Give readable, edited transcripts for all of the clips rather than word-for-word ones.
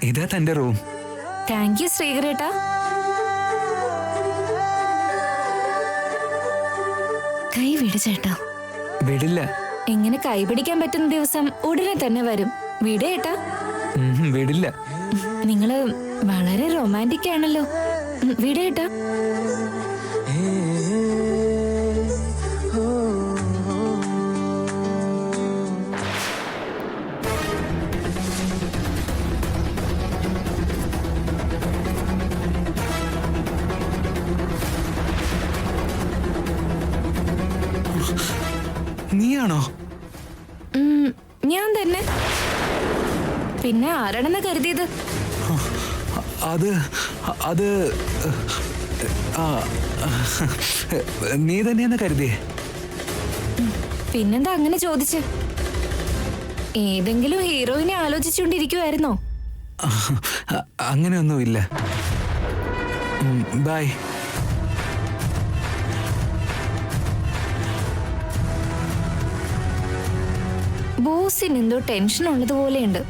ഇതാ തന്റെ room. Thank you ശ്രീകരേട്ടാ. കൈ വിട് ചേട്ടാ. വിടില്ല. എങ്ങനെ കൈ പിടിക്കാൻ പറ്റുന്ന ദിവസം ഉടനെ തന്നെ വരും. വിടേട്ടാ. വിടില്ല. നിങ്ങള് വളരെ റൊമാൻറ്റിക് ആണല്ലോ. വിടേട്ടാ. നീയാണോ? ഞാൻ തന്നെ. പിന്നെ ആരാണെന്ന് കരുതിയത്? അത് അത് നീ തന്നെയെന്ന് കരുതിയേ. പിന്നെന്താ അങ്ങനെ ചോദിച്ച്? ഏതെങ്കിലും ഹീറോയിനെ ആലോചിച്ചുകൊണ്ടിരിക്കുവായിരുന്നോ? അങ്ങനെയൊന്നുമില്ല. ബൈ. ബോസിന് എന്തോ ടെൻഷൻ ഉള്ളതുപോലെയുണ്ട്.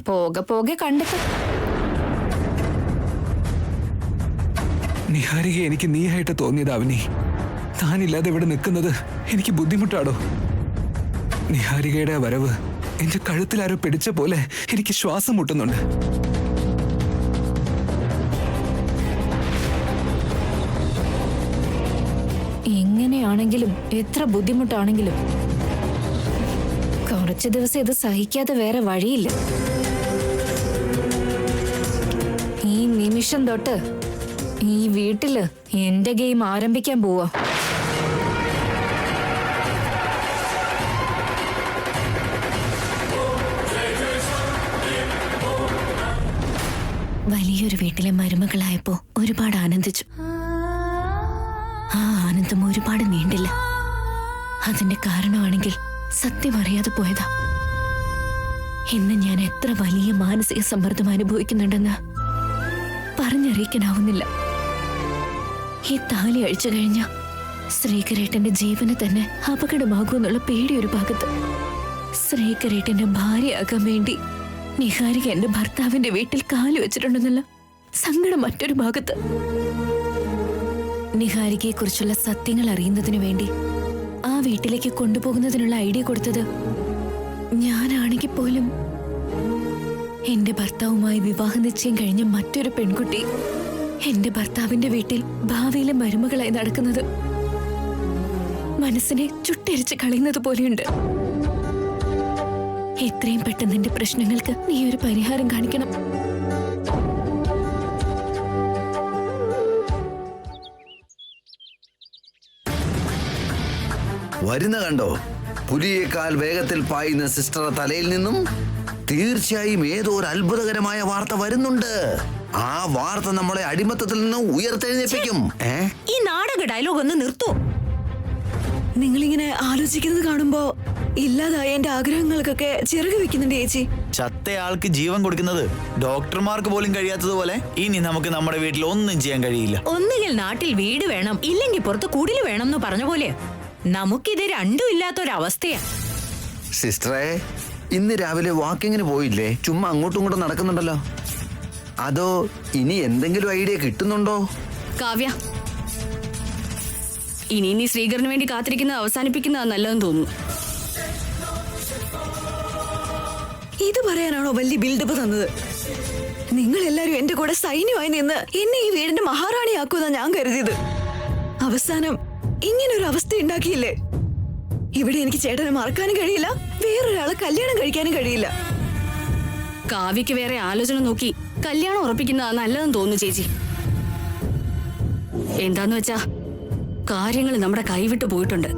പോകെ പോകെ കണ്ടെത്തും. നിഹാരിക എനിക്ക് നീയായിട്ട് തോന്നിയത് അവനി. താനില്ലാതെ ഇവിടെ നിൽക്കുന്നത് എനിക്ക് ബുദ്ധിമുട്ടാടോ. നിഹാരികയുടെ വരവ് എന്റെ കഴുത്തിലാരോ പിടിച്ച പോലെ എനിക്ക് ശ്വാസം മുട്ടുന്നുണ്ട്. എങ്ങനെയാണെങ്കിലും എത്ര ബുദ്ധിമുട്ടാണെങ്കിലും കുറച്ചു ദിവസം ഇത് സഹിക്കാതെ വേറെ വഴിയില്ല. ഈ നിമിഷം തൊട്ട് ഈ വീട്ടില് എന്റെ ഗെയിം ആരംഭിക്കാൻ പോവാ. വലിയൊരു വീട്ടിലെ മരുമകളായപ്പോ ഒരുപാട് ആനന്ദിച്ചു. ആ ആനന്ദം ഒരുപാട് നീണ്ടില്ല. അതിന്റെ കാരണമാണെങ്കിൽ സത്യം അറിയാതെ പോയതാ. ഇന്ന് ഞാൻ എത്ര വലിയ മാനസിക സമ്മർദ്ദം അനുഭവിക്കുന്നുണ്ടെന്ന് പറഞ്ഞറിയിക്കാനാവുന്നില്ല. ഈ താലി അഴിച്ചു കഴിഞ്ഞ ശ്രീകരേട്ടന്റെ ജീവന് തന്നെ അപകടമാകുമെന്നുള്ള പേടി ഒരു ഭാഗത്ത്, ശ്രീകരേട്ടന്റെ ഭാര്യയാകാൻ വേണ്ടി നിഹാരിക എന്റെ ഭർത്താവിന്റെ വീട്ടിൽ കാലു വെച്ചിട്ടുണ്ടെന്നുള്ള സങ്കടം മറ്റൊരു ഭാഗത്ത്, നിഹാരികയെ കുറിച്ചുള്ള സത്യങ്ങൾ അറിയുന്നതിനു വേണ്ടി ആ വീട്ടിലേക്ക് കൊണ്ടുപോകുന്നതിനുള്ള ഐഡിയ കൊടുത്തത് ഞാനാണെങ്കിൽ പോലും എന്റെ ഭർത്താവുമായി വിവാഹ നിശ്ചയം കഴിഞ്ഞ മറ്റൊരു പെൺകുട്ടി എന്റെ ഭർത്താവിന്റെ വീട്ടിൽ ഭാവിയിലെ മരുമകളായി നടക്കുന്നത് മനസ്സിനെ ചുട്ടരിച്ച് കളയുന്നത് പോലെയുണ്ട്. എത്രയും പെട്ടെന്ന് എന്റെ പ്രശ്നങ്ങൾക്ക് നീ ഒരു പരിഹാരം കാണിക്കണം. വരുന്ന കണ്ടോ? പുലിയേക്കാൾ വേഗത്തിൽ പായുന്ന സിസ്റ്ററുടെ തലയിൽ നിന്നും തീർച്ചയായും ഏതോ ഒരു അത്ഭുതകരമായ വാർത്ത വരുന്നുണ്ട്. ആ വാർത്ത നമ്മളെ അടിമത്തത്തിൽ നിന്നും ഉയർത്തെഴുന്നേൽപ്പിക്കും. ഈ നാടക ഡയലോഗ് ഒന്ന് നിർത്തൂ. നിങ്ങളിങ്ങനെ ആലോചിക്കുന്നത് കാണുമ്പോ ഇല്ലാതായ എന്റെ ആഗ്രഹങ്ങൾക്കൊക്കെ ചിറക് വെക്കുന്നുണ്ട് ചേച്ചി. ചത്തയാൾക്ക് ജീവൻ കൊടുക്കുന്നത് ഡോക്ടർമാർക്ക് പോലും കഴിയാത്തതുപോലെ ഇനി നമുക്ക് നമ്മുടെ വീട്ടിൽ ഒന്നും ചെയ്യാൻ കഴിയില്ല. ഒന്നുകിൽ നാട്ടിൽ വീട് വേണം, ഇല്ലെങ്കിൽ പുറത്ത് കുടില് വേണം എന്ന് പറഞ്ഞ പോലെ നമുക്കിത് രണ്ടും ഇല്ലാത്തൊരവസ്ഥയാ. സിസ്റ്ററെ, ഇന്ന് രാവിലെ വാക്കിങ്ങിന് പോയില്ലേ? ചുമ്മാ അങ്ങോട്ടും ഇങ്ങോട്ടും നടക്കുന്നുണ്ടല്ലോ. അതോ ഇനി എന്തെങ്കിലും ഐഡിയ കിട്ടുന്നുണ്ടോ? കാവ്യ, ഇനി ശ്രീകറിന് വേണ്ടി കാത്തിരിക്കുന്നത് അവസാനിപ്പിക്കുന്നതാ നല്ലതെന്ന് തോന്നുന്നു. ഇത് പറയാനാണോ വലിയ ബിൽഡപ്പ് തന്നത്? നിങ്ങൾ എല്ലാരും എന്റെ കൂടെ സൈന്യമായി നിന്ന് എന്നെ ഈ വീടിന്റെ മഹാറാണിയാക്കുമെന്നാ ഞാൻ കരുതിയത്. അവസാനം ഇങ്ങനൊരു അവസ്ഥ ഉണ്ടാക്കിയില്ലേ? ഇവിടെ എനിക്ക് ചേട്ടനെ മറക്കാനും കഴിയില്ല, വേറൊരാളെ കല്യാണം കഴിക്കാനും കഴിയില്ല. കാവ്യക്ക് വേറെ ആലോചന നോക്കി കല്യാണം ഉറപ്പിക്കുന്നതാ നല്ലതെന്ന് തോന്നുന്നു ചേച്ചി. എന്താന്ന് വെച്ചാ കാര്യങ്ങൾ നമ്മുടെ കൈവിട്ടു പോയിട്ടുണ്ട്.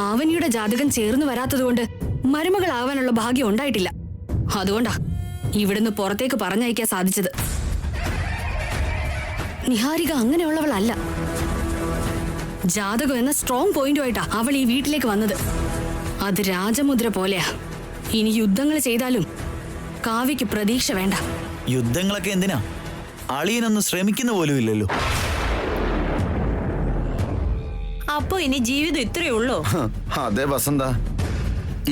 ആവനിയുടെ ജാതകം ചേർന്ന് വരാത്തതുകൊണ്ട് മരുമകളാവാനുള്ള ഭാഗ്യം ഉണ്ടായിട്ടില്ല. അതുകൊണ്ടാ ഇവിടുന്ന് പുറത്തേക്ക് പറഞ്ഞയക്കാൻ സാധിച്ചത്. നിഹാരിക അങ്ങനെയുള്ളവളല്ല. ജാതകം എന്ന സ്ട്രോങ് പോയിന്റുമായിട്ടാ അവൾ ഈ വീട്ടിലേക്ക് വന്നത്. അത് രാജമുദ്ര പോലെയാ. ഇനി യുദ്ധങ്ങൾ ചെയ്താലും കാവ്യക്ക് പ്രതീക്ഷ വേണ്ട. യുദ്ധങ്ങളൊക്കെ എന്തിനാ? അളിയനൊന്നും ശ്രമിക്കുന്ന പോലും ഇല്ലല്ലോ. അപ്പൊ ഇനി ജീവിതം ഇത്രയേ ഉള്ളൂ? അതെ വസന്ത,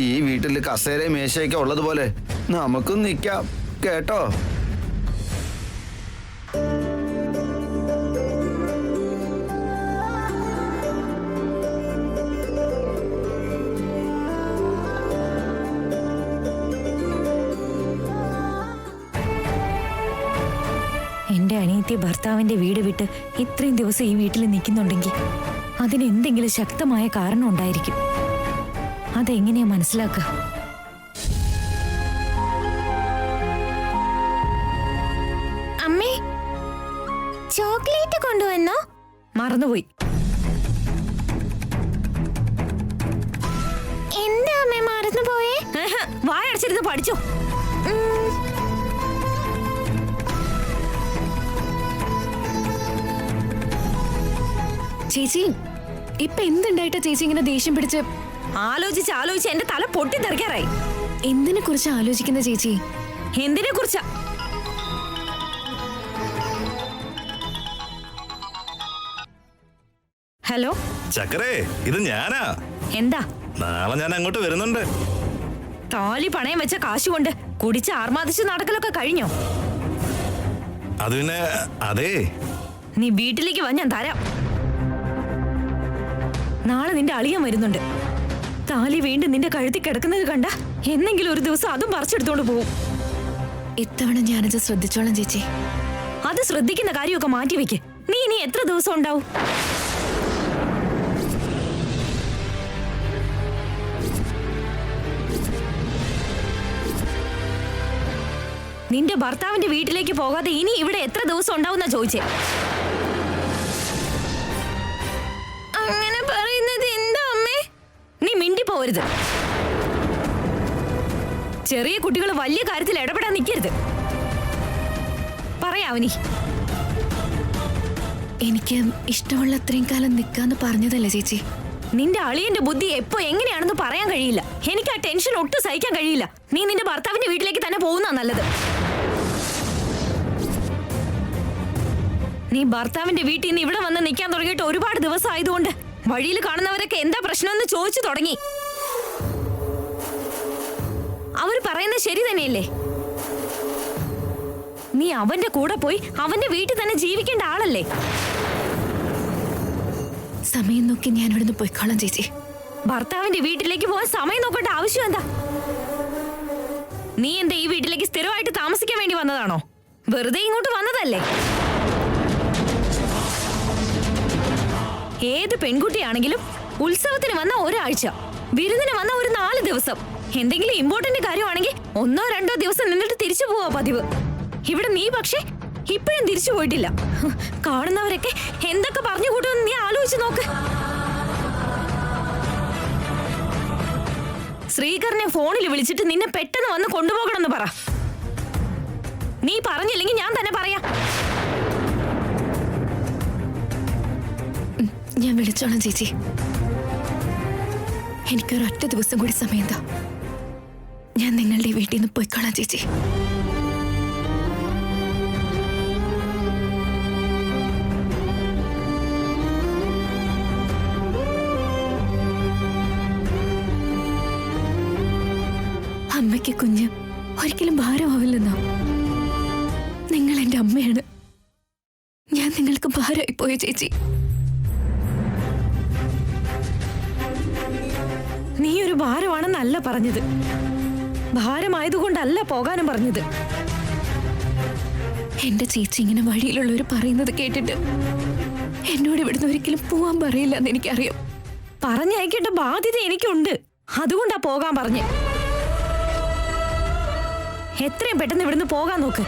ഈ വീട്ടിൽ കസേര മേശയൊക്കെ ഉള്ളതുപോലെ നമുക്കും നിൽക്കാം. കേട്ടോ? എന്റെ അനിയത്തി ഭർത്താവിന്റെ വീട് വിട്ട് ഇത്രയും ദിവസം ഈ വീട്ടിൽ നിൽക്കുന്നുണ്ടെങ്കിൽ അതിന് എന്തെങ്കിലും ശക്തമായ കാരണം ഉണ്ടായിരിക്കും. അതെങ്ങനെയാ മനസ്സിലാക്കുക? അമ്മേ, ചോക്ലേറ്റ് കൊണ്ടുവന്നോ? മറന്നുപോയി. എന്താ അമ്മേ മറന്നുപോയേ? വായടച്ചിരുന്ന് പഠിച്ചോ. ചേച്ചി, ഇപ്പൊ എന്തുണ്ടായിട്ടാ ചേച്ചി ഇങ്ങനെ ദേഷ്യം പിടിച്ച്? ആലോചിച്ച് എന്റെ തല പൊട്ടിത്തെറിക്കാറായി. എന്തിനെ കുറിച്ച് ആലോചിക്കുന്ന ചേച്ചി? എന്തിനെ കുറിച്ചാ? ഹലോ ചക്കരേ, ഇത് ഞാനാ. എന്താ? നാളെ ഞാൻ അങ്ങോട്ട് വരുന്നുണ്ട്. താലി പണയം വെച്ച കാശുകൊണ്ട് കുടിച്ച് ആർമാദിച്ച് നടക്കലൊക്കെ കഴിഞ്ഞോ? അത് പിന്നെ അതേ, നീ വീട്ടിലേക്ക് വാ, ഞാൻ തരാം. നാളെ നിന്റെ അളിയൻ വരുന്നുണ്ട്. താലി വീണ്ടും നിന്റെ കഴുത്തിൽ കിടക്കുന്നത് കണ്ട എന്നെങ്കിലും ഒരു ദിവസം അതും പറിച്ചെടുത്തോണ്ട് പോവും. ഇത്തവണ ഞാനത് ശ്രദ്ധിച്ചോളാം ചേച്ചി. അത് ശ്രദ്ധിക്കുന്ന കാര്യമൊക്കെ മാറ്റിവെക്ക്. നീ ഇനി എത്ര ദിവസം ഉണ്ടാവും? നിന്റെ ഭർത്താവിന്റെ വീട്ടിലേക്ക് പോകാതെ ഇനി ഇവിടെ എത്ര ദിവസം ഉണ്ടാവുന്ന ചോദിച്ചേ. അങ്ങനെ പറയുന്നത് എന്താ അമ്മേ? നീ മിണ്ടി പോവരുത്. ചെറിയ കുട്ടികൾ വലിയ കാര്യത്തിൽ ഇടപെടാൻ നിൽക്കരുത്. പറയാവനി. എനിക്ക് ഇഷ്ടമുള്ള അത്രയും കാലം നിൽക്കാന്ന് പറഞ്ഞതല്ലേ ചേച്ചി? നിന്റെ അളിയന്റെ ബുദ്ധി എപ്പോ എങ്ങനെയാണെന്ന് പറയാൻ കഴിയില്ല. എനിക്ക് ആ ടെൻഷൻ ഒട്ടും സഹിക്കാൻ കഴിയില്ല. നീ നിന്റെ ഭർത്താവിന്റെ വീട്ടിലേക്ക് തന്നെ പോകുന്ന നല്ലത്. നീ ഭർത്താവിന്റെ വീട്ടിൽ നിന്ന് ഇവിടെ വന്ന് നിൽക്കാൻ തുടങ്ങിയിട്ട് ഒരുപാട് ദിവസം ആയതുകൊണ്ട് വഴിയിൽ കാണുന്നവരൊക്കെ എന്താ പ്രശ്നമെന്ന് ചോദിച്ചു തുടങ്ങി. അവർ പറയുന്നത് ശരി തന്നെയല്ലേ? നീ അവന്റെ കൂടെ പോയി അവന്റെ വീട്ടിൽ തന്നെ ജീവിക്കേണ്ട ആളല്ലേ? സമയം നോക്കി ഞാൻ ഇവിടുന്ന് പോയിക്കോളാം ചേച്ചി. ഭർത്താവിന്റെ വീട്ടിലേക്ക് പോകാൻ സമയം നോക്കേണ്ട ആവശ്യം എന്താ? നീ എന്താ ഈ വീട്ടിലേക്ക് സ്ഥിരമായിട്ട് താമസിക്കാൻ വേണ്ടി വന്നതാണോ? വെറുതെ ഇങ്ങോട്ട് വന്നതല്ലേ? ഏത് പെൺകുട്ടിയാണെങ്കിലും ഉത്സവത്തിന് വന്ന ഒരാഴ്ച, വിരുന്നിന് വന്ന ഒരു 4 ദിവസം, എന്തെങ്കിലും ഇമ്പോർട്ടന്റ് കാര്യമാണെങ്കിൽ 1-2 ദിവസം നിന്നിട്ട് തിരിച്ചു പോവാ പതിവ്. ഇവിടെ നീ പക്ഷേ ഇപ്പോഴും തിരിച്ചു പോയിട്ടില്ല. കാണുന്നവരൊക്കെ എന്തൊക്കെ പറഞ്ഞു കൂട്ടുമെന്ന് നീ ആലോചിച്ച് നോക്ക്. ശ്രീകരനെ ഫോണിൽ വിളിച്ചിട്ട് നിന്നെ പെട്ടെന്ന് വന്ന് കൊണ്ടുപോകണമെന്ന് പറ. നീ പറഞ്ഞില്ലെങ്കിൽ ഞാൻ തന്നെ പറയാം. ഞാൻ വിളിച്ചോളാം ചേച്ചി. എനിക്കൊരൊറ്റ ദിവസം കൂടി സമയം താ. ഞാൻ നിങ്ങളുടെ വീട്ടിൽ നിന്ന് പോയിക്കോളാം ചേച്ചി. അമ്മയ്ക്ക് കുഞ്ഞ് ഒരിക്കലും ഭാരമാവില്ലെന്നോ? നിങ്ങൾ എന്റെ അമ്മയാണ്. ഞാൻ നിങ്ങൾക്ക് ഭാരമായി പോയ ചേച്ചി. നീ ഒരു ഭാരമാണെന്നല്ല പറഞ്ഞത്. ഭാരമായതുകൊണ്ടല്ല പോകാനും പറഞ്ഞത്. എന്റെ ചേച്ചി ഇങ്ങനെ വഴിയിലുള്ളവർ പറയുന്നത് കേട്ടിട്ട് എന്നോട് ഇവിടുന്ന് ഒരിക്കലും പോവാൻ പറയില്ല എന്ന് എനിക്കറിയാം. പറഞ്ഞയക്കേണ്ട ബാധ്യത എനിക്കുണ്ട്. അതുകൊണ്ടാ പോകാൻ പറഞ്ഞ്. എത്രയും പെട്ടെന്ന് ഇവിടുന്ന് പോകാൻ നോക്ക്.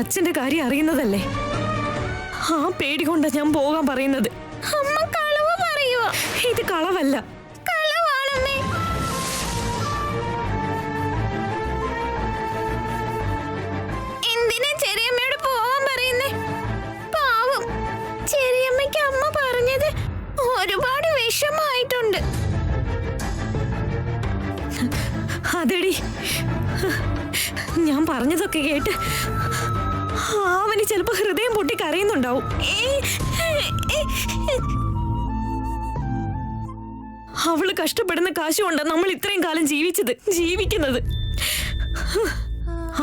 അച്ഛന്റെ കാര്യം അറിയുന്നതല്ലേ. ആ പേടി കൊണ്ടാ ഞാൻ പോകാൻ പറയുന്നത്. അമ്മ കളവ് പറയുവോ? ഇത് കളവല്ല. കളവാണമ്മേ. എന്തിനാ ചെറിയമ്മയോട് പോവാൻ പറയുന്നേ? പാവം ചെറിയമ്മയ്ക്ക് അമ്മ പറഞ്ഞത് ഒരുപാട് വിഷമായിട്ടുണ്ട്. അതെടി, ഞാൻ പറഞ്ഞതൊക്കെ കേട്ട് അവന് ചിലപ്പോ ഹൃദയം പൊട്ടി കരയുന്നുണ്ടാവും. അവള് കഷ്ടപ്പെടുന്ന കാശുകൊണ്ടാ നമ്മൾ ഇത്രയും കാലം ജീവിക്കുന്നത്.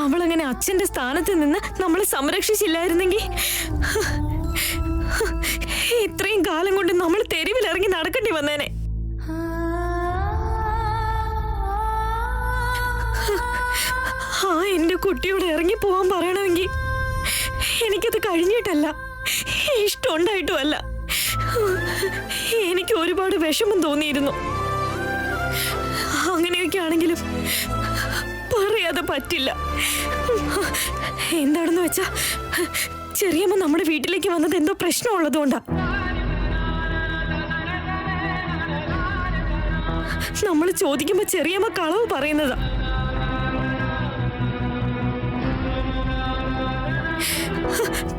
അവളങ്ങനെ അച്ഛന്റെ സ്ഥാനത്ത് നിന്ന് നമ്മളെ സംരക്ഷിച്ചില്ലായിരുന്നെങ്കിൽ ഇത്രയും കാലം കൊണ്ട് നമ്മൾ തെരുവിലിറങ്ങി നടക്കേണ്ടി വന്നേനെ. ആ എന്റെ കുട്ടിയോട് ഇറങ്ങി പോവാൻ പറയണമെങ്കിൽ എനിക്കത് കഴിഞ്ഞിട്ടല്ല, ഇഷ്ടമുണ്ടായിട്ടും അല്ല. എനിക്ക് ഒരുപാട് വിഷമം തോന്നിയിരുന്നു. അങ്ങനെയൊക്കെ ആണെങ്കിലും പറയാതെ പറ്റില്ല. എന്താണെന്ന് വെച്ചാ ചെറിയമ്മ നമ്മുടെ വീട്ടിലേക്ക് വന്നത് എന്തോ പ്രശ്നമുള്ളതുകൊണ്ടാ. നമ്മൾ ചോദിക്കുമ്പോ ചെറിയമ്മ കളവ് പറയുന്നതാ.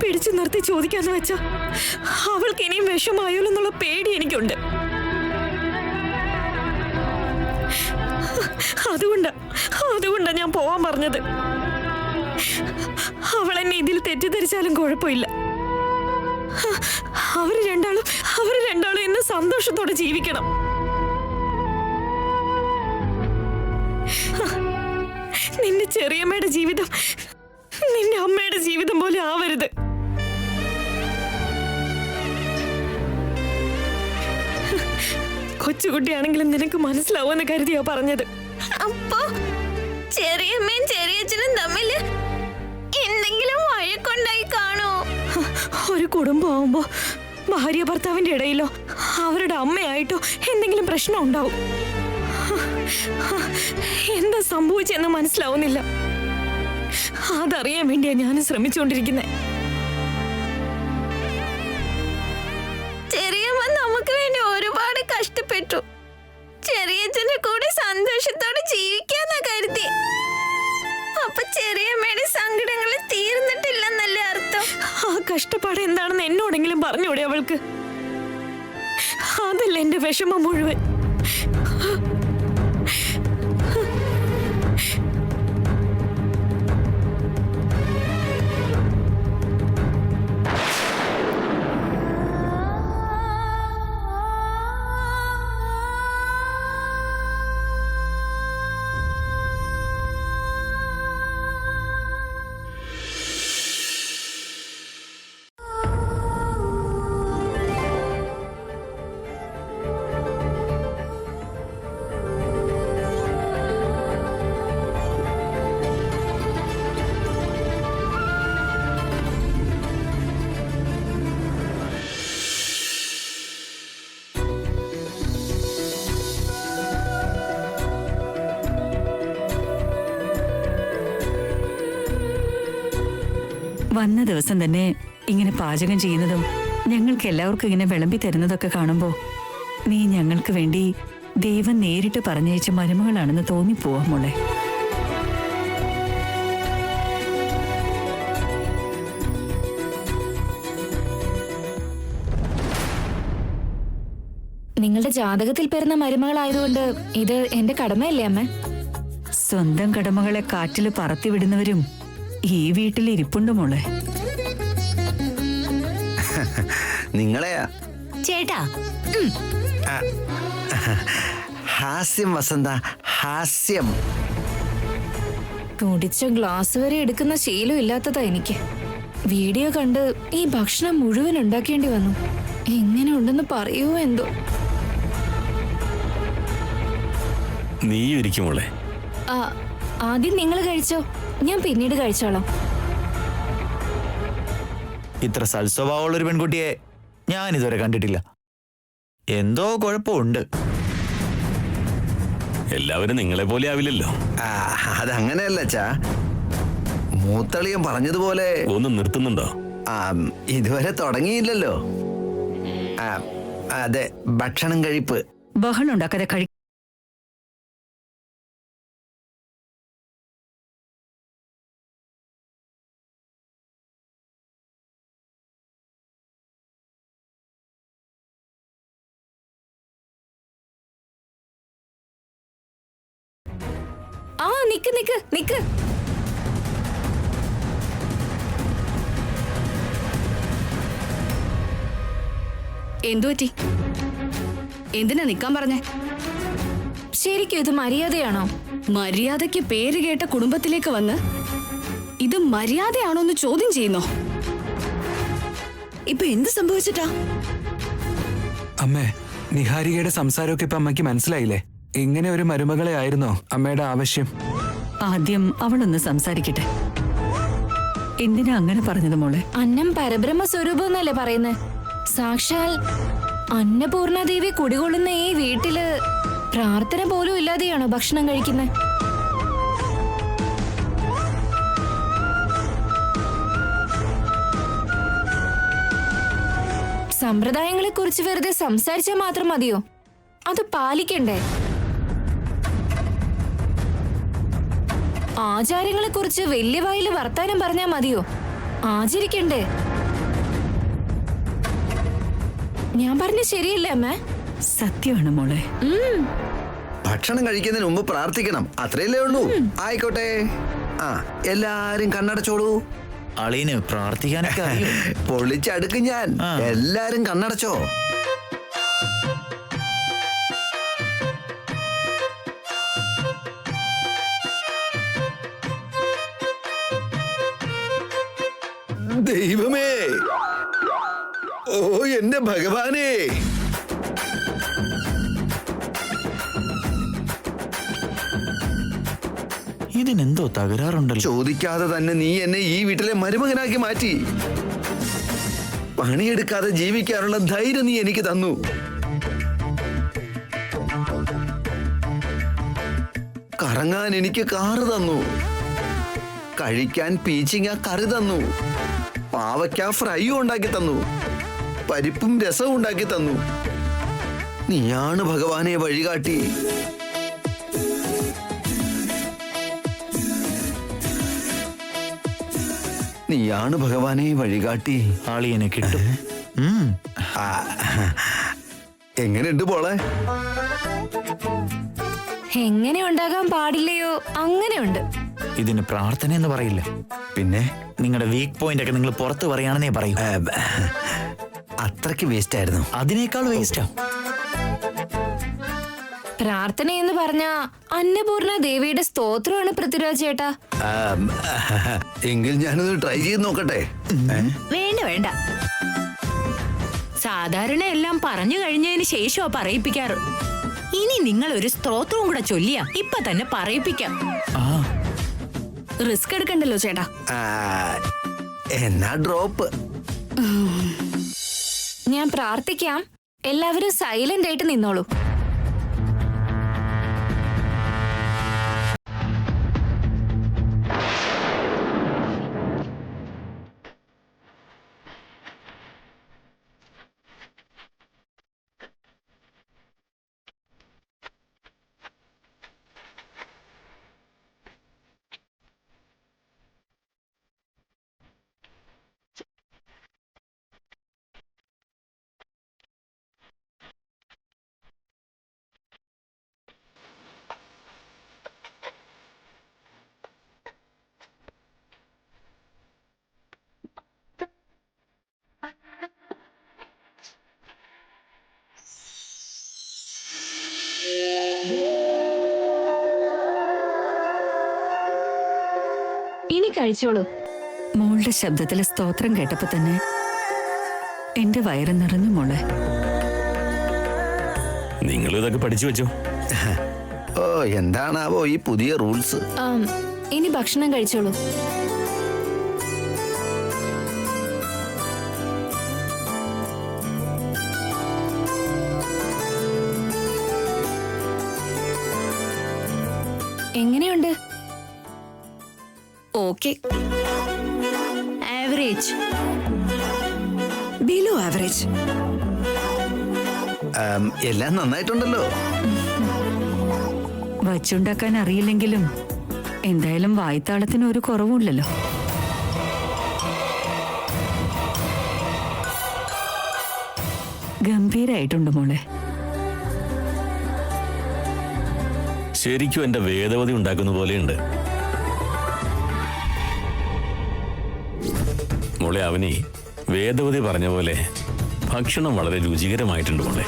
പിടിച്ചു നിർത്തി ചോദിക്കാന്ന് വെച്ചാ അവൾക്ക് ഇനിയും വിഷമായോല്ലോ എന്നുള്ള പേടി എനിക്കുണ്ട്. അതുകൊണ്ടാ ഞാൻ പോവാൻ പറഞ്ഞത്. അവളെന്നെ ഇതിൽ തെറ്റിദ്ധരിച്ചാലും കുഴപ്പമില്ല. അവര് രണ്ടാളും ഇന്ന് സന്തോഷത്തോടെ ജീവിക്കണം. നിന്റെ ചെറിയമ്മയുടെ ജീവിതം നിന്റെ അമ്മയുടെ ജീവിതം പോലെ ആവരുത്. കൊച്ചുകുട്ടിയാണെങ്കിലും നിനക്ക് മനസ്സിലാവുമെന്ന് കരുതിയാ പറഞ്ഞത്. അപ്പോ ചെറിയമ്മയും ചെറിയച്ഛനും തമ്മിൽ എന്തെങ്കിലും വഴക്കുണ്ടായി കാണോ? ഒരു കുടുംബമാവുമ്പോ ഭാര്യ ഭർത്താവിന്റെ ഇടയിലോ അവരുടെ അമ്മയായിട്ടോ എന്തെങ്കിലും പ്രശ്നം ഉണ്ടാവും. എന്താ സംഭവിച്ചെന്ന് മനസ്സിലാവുന്നില്ല. അതറിയാൻ വേണ്ടിയാ ഞാൻ ശ്രമിച്ചുകൊണ്ടിരിക്കുന്നത്. ചെറിയമ്മ നമുക്ക് വേണ്ടി ഒരുപാട് കഷ്ടപ്പെട്ടു. ചെറിയച്ഛന്റെ കൂടെ സന്തോഷത്തോടെ ജീവിക്കാന്നാ കരുതി. അപ്പൊ ചെറിയമ്മയുടെ സങ്കടങ്ങൾ തീർന്നിട്ടില്ലെന്നല്ലേ അർത്ഥം? ആ കഷ്ടപ്പാട് എന്താണെന്ന് എന്നോടെങ്കിലും പറഞ്ഞൂടെ അവൾക്ക്? അതല്ല എന്റെ വിഷമം മുഴുവൻ. വന്ന ദിവസം തന്നെ ഇങ്ങനെ പാചകം ചെയ്യുന്നതും ഞങ്ങൾക്ക് എല്ലാവർക്കും ഇങ്ങനെ വിളമ്പി തരുന്നതൊക്കെ കാണുമ്പോൾ നീ ഞങ്ങൾക്ക് വേണ്ടി ദൈവം നേരിട്ട് പറഞ്ഞയച്ച മരുമകളാണെന്ന് തോന്നിപ്പോവാ മോളെ. നിങ്ങളുടെ ജാതകത്തിൽ പിറന്ന മരുമകളായതുകൊണ്ട് ഇത് എന്റെ കടമയല്ലേ അമ്മ? സ്വന്തം കടമകളെ കാറ്റിൽ പറത്തിവിടുന്നവരും ഈ വീട്ടിൽ ഇരിപ്പുണ്ട് മോളെ. നിങ്ങളെയാ ചേട്ടാ. ഹാസ്യം വസന്ത, ഹാസ്യം. കുടിച്ച ഗ്ലാസ് വരെ എടുക്കുന്ന ശീലം ഇല്ലാത്തതാ എനിക്ക്. വീഡിയോ കണ്ട് ഈ ഭക്ഷണം മുഴുവൻ ഉണ്ടാക്കേണ്ടി വന്നു. എങ്ങനെ ഉണ്ടെന്ന് പറയുമോ എന്തോ. നീ ഇരിക്കുമോളെ. ആദ്യം നിങ്ങൾ കഴിച്ചോ, ഞാൻ പിന്നീട് കഴിച്ചോളാം. ഇത്ര സൽസ്വഭാവമുള്ള ഒരു പെൺകുട്ടിയെ ഞാൻ ഇതുവരെ കണ്ടിട്ടില്ല. എന്തോ കുഴപ്പമുണ്ട്. എല്ലാവരും നിങ്ങളെ പോലെ ആവില്ലല്ലോ. അതങ്ങനെയല്ല ചാ. മൂത്തളിയൻ പറഞ്ഞതുപോലെ ഒന്ന് നിർത്തുന്നുണ്ടോ? ഇതുവരെ തുടങ്ങിയില്ലല്ലോ. അതെ, ഭക്ഷണം കഴിപ്പ്. ബഹളം ഉണ്ടാക്കാതെ കഴി ആ നിക്ക് നിക്ക് നിക്ക്. എന്തു പറ്റി? എന്തിനാ നിക്കാൻ പറഞ്ഞേ? ശരിക്കും ഇത് മര്യാദയാണോ? മര്യാദയ്ക്ക് പേര് കേട്ട കുടുംബത്തിലേക്ക് വന്ന് ഇത് മര്യാദയാണോ എന്ന് ചോദ്യം ചെയ്യുന്നോ? ഇപ്പൊ എന്ത് സംഭവിച്ചിട്ടാ? അമ്മേ, നിഹാരികയുടെ സംസാരമൊക്കെ ഇപ്പൊ അമ്മയ്ക്ക് മനസ്സിലായില്ലേ? ഇങ്ങനെ ഒരു മരുമകളെ ആയിരുന്നോ അമ്മയുടെ ആവശ്യം? ആദ്യം അവളൊന്ന് സംസാരിക്കട്ടെ. എന്തിനാ അങ്ങനെ പറഞ്ഞത് മോളെ? അന്നം പരബ്രഹ്മ സ്വരൂപം എന്നല്ലേ പറയുന്നത്? സാക്ഷാൽ അന്നപൂർണദേവി കുടികൊള്ളുന്ന ഈ വീട്ടില് പ്രാർത്ഥന പോലും ഇല്ലാതെയാണോ ഭക്ഷണം കഴിക്കുന്നത്? സമ്പ്രദായങ്ങളെ കുറിച്ച് വെറുതെ സംസാരിച്ചാൽ മാത്രം മതിയോ? അത് പാലിക്കണ്ടേ? ആചാരങ്ങളെ കുറിച്ച് വലിയ വായില് വർത്താനം പറഞ്ഞാൽ മതിയോ? ആചരിക്കണ്ടേ? ഞാൻ പറഞ്ഞ ശരിയല്ലേ അമ്മ? സത്യമാണ് മോളെ. ഭക്ഷണം കഴിക്കുന്നതിന് മുമ്പ് പ്രാർത്ഥിക്കണം, അത്രയല്ലേ ഉള്ളൂ. ആയിക്കോട്ടെ. എല്ലാരും കണ്ണടച്ചോളൂ. അളിയന് പ്രാർത്ഥിക്കാനൊക്കെ അറിയോ? പൊളിച്ചടുക്കും ഞാൻ. എല്ലാരും കണ്ണടച്ചോ. ദൈവമേ, ഓ എന്റെ ഭഗവാനേ, ഇതിനെന്തോ തകരാറുണ്ടല്ലോ. ചോദിക്കാതെ തന്നെ നീ എന്നെ ഈ വീട്ടിലെ മരുമകനാക്കി മാറ്റി. പണിയെടുക്കാതെ ജീവിക്കാനുള്ള ധൈര്യം നീ എനിക്ക് തന്നു. കറങ്ങാൻ എനിക്ക് കാറ് തന്നു. കഴിക്കാൻ പീച്ചിങ്ങ കറി തന്നു. പാവയ്ക്ക ഫ്രൈയും ഉണ്ടാക്കി തന്നു. പരിപ്പും രസവും ഉണ്ടാക്കി തന്നു. നീയാണ് ഭഗവാനെ വഴികാട്ടി. നീയാണ് ഭഗവാനെ വഴികാട്ടി. അളിയനെ കിട്ടും. എങ്ങനെയുണ്ട് പോളെ? എങ്ങനെ ഉണ്ടാകാൻ പാടില്ലയോ അങ്ങനെയുണ്ട്. ഇതിന് പ്രാർത്ഥന എന്ന് പറയില്ല. പിന്നെ നിങ്ങളുടെ വീക്ക് പോയിന്റ് ഒക്കെ നിങ്ങൾ പുറത്ത് പറയാണെന്നേ പറയൂ. അത്രയ്ക്ക് വേസ്റ്റ് ആയിരുന്നു. അതിനേക്കാൾ വേസ്റ്റാ പ്രാർത്ഥന എന്ന് പറഞ്ഞ അന്നപൂർണ ദേവിയുടെ സ്തോത്രമാണ് പൃഥ്വിരാജ് ചേട്ടാ. എങ്കിൽ ഞാനത് ട്രൈ ചെയ്ത് നോക്കട്ടെ. വേണ്ട വേണ്ട, സാധാരണ എല്ലാം പറഞ്ഞു കഴിഞ്ഞതിന് ശേഷമാ പറയിപ്പിക്കാറ്. ഇനി നിങ്ങൾ ഒരു സ്തോത്രവും കൂടെ ചൊല്ലിയാ ഇപ്പൊ തന്നെ പറയിപ്പിക്കാം. റിസ്ക് എടുക്കണ്ടല്ലോ ചേട്ടാ. എന്നാ ഡ്രോപ്പ്. ഞാൻ പ്രാർത്ഥിക്കാം, എല്ലാവരും സൈലന്റ് ആയിട്ട് നിന്നോളൂ. ഇനി കഴിച്ചോളൂ. മോളുടെ ശബ്ദത്തിലെ സ്തോത്രം കേട്ടപ്പോ തന്നെ എന്റെ വയറ് നിറഞ്ഞു മോളെ. നിങ്ങൾ ഇതൊക്കെ പഠിച്ചു വെച്ചോ? ഓ, എന്താണാവോ ഈ പുതിയ റൂൾസ്? ഇനി ഭക്ഷണം കഴിച്ചോളൂ. എങ്ങനെയുണ്ട്? ഓക്കെ. ആവറേജ്. Below average. എല്ലാം നന്നായിട്ടുണ്ടല്ലോ. വച്ചുണ്ടാക്കാൻ അറിയില്ലെങ്കിലും എന്തായാലും വായ്ത്താളത്തിന് ഒരു കുറവുമില്ലല്ലോ. ഗംഭീരായിട്ടുണ്ട് മോളെ. ശരിക്കും എന്റെ വേദവതി ഉണ്ടാക്കുന്ന പോലെയുണ്ട്. മോളെ അവനി, വേദവതി പറഞ്ഞ പോലെ ഭക്ഷണം വളരെ രുചികരമായിട്ടുണ്ട് മോളെ.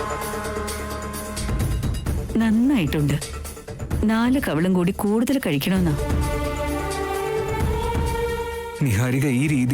നന്നായിട്ടുണ്ട്. 4 കവളും കൂടി കൂടുതൽ കഴിക്കണമെന്നാ. നിഹാരിക ഈ രീതി